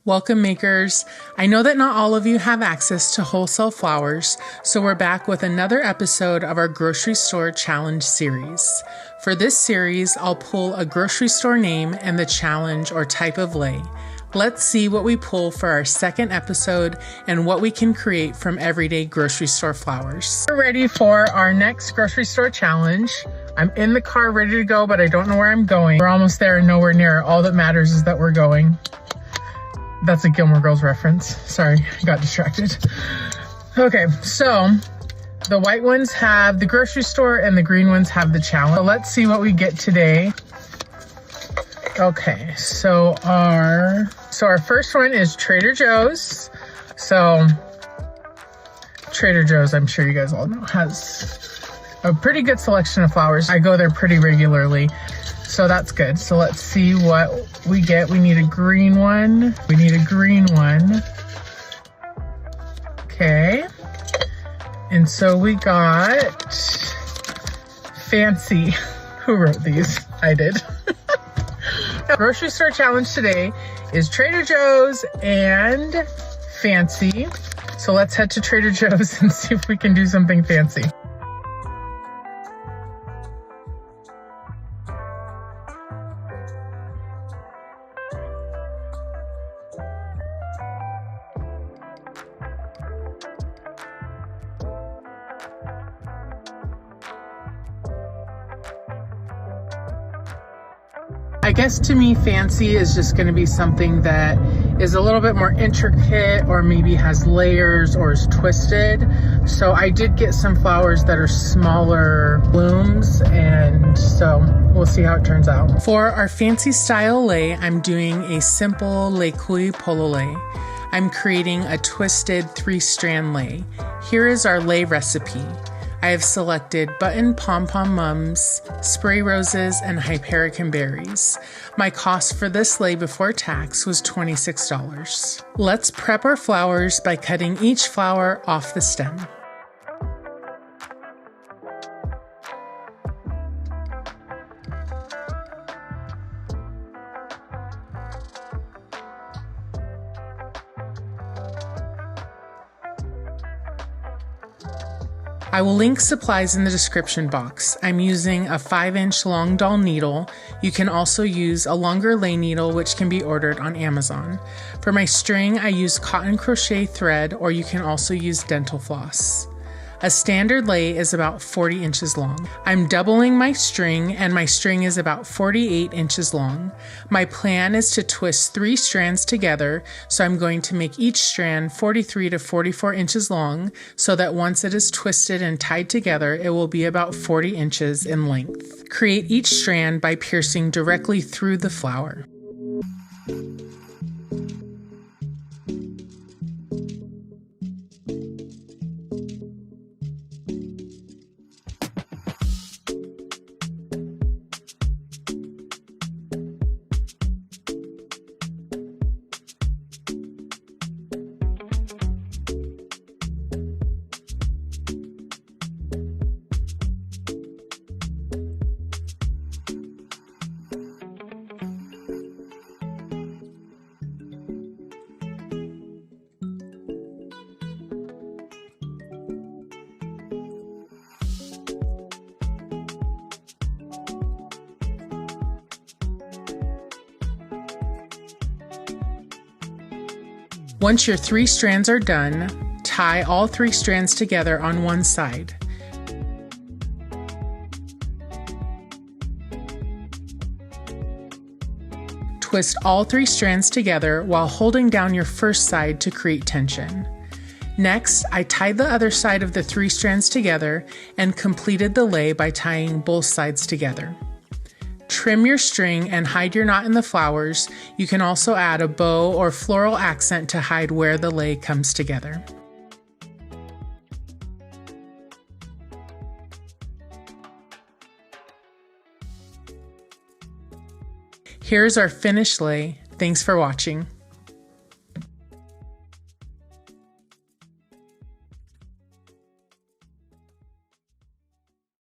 Welcome makers. I know that not all of you have access to wholesale flowers, so we're back with another episode of our grocery store challenge series. For this series, I'll pull a grocery store name and the challenge or type of lei. Let's see what we pull for our second episode and what we can create from everyday grocery store flowers. We're ready for our next grocery store challenge. I'm in the car ready to go, but I don't know where I'm going. We're almost there and nowhere near. All that matters is that we're going. That's a Gilmore Girls reference. Sorry, I got distracted. Okay, so the white ones have the grocery store and the green ones have the challenge. So let's see what we get today. Okay, so our first one is Trader Joe's. So Trader Joe's, I'm sure you guys all know, has a pretty good selection of flowers. I go there pretty regularly, so that's good. So let's see what we get. We need a green one. We need a green one. Okay. And so we got Fancy. Who wrote these? I did. Grocery store challenge today is Trader Joe's and Fancy. So let's head to Trader Joe's and see if we can do something fancy. I guess to me, fancy is just going to be something that is a little bit more intricate or maybe has layers or is twisted. So I did get some flowers that are smaller blooms, and so we'll see how it turns out. For our fancy style lei, I'm doing a simple lei kui pololei. I'm creating a twisted 3-strand lei. Here is our lei recipe. I have selected button pompom mums, spray roses, and Hypericum berries. My cost for this lei before tax was $26. Let's prep our flowers by cutting each flower off the stem. I will link supplies in the description box. I'm using a 5-inch long doll needle. You can also use a longer lei needle, which can be ordered on Amazon. For my string, I use cotton crochet thread, or you can also use dental floss. A standard lei is about 40 inches long. I'm doubling my string, and my string is about 48 inches long. My plan is to twist 3 strands together, so I'm going to make each strand 43 to 44 inches long, so that once it is twisted and tied together, it will be about 40 inches in length. Create each strand by piercing directly through the flower. Once your 3 strands are done, tie all 3 strands together on one side. Twist all 3 strands together while holding down your first side to create tension. Next, I tied the other side of the 3 strands together and completed the lei by tying both sides together. Trim your string and hide your knot in the flowers. You can also add a bow or floral accent to hide where the lei comes together. Here's our finished lei. Thanks for watching.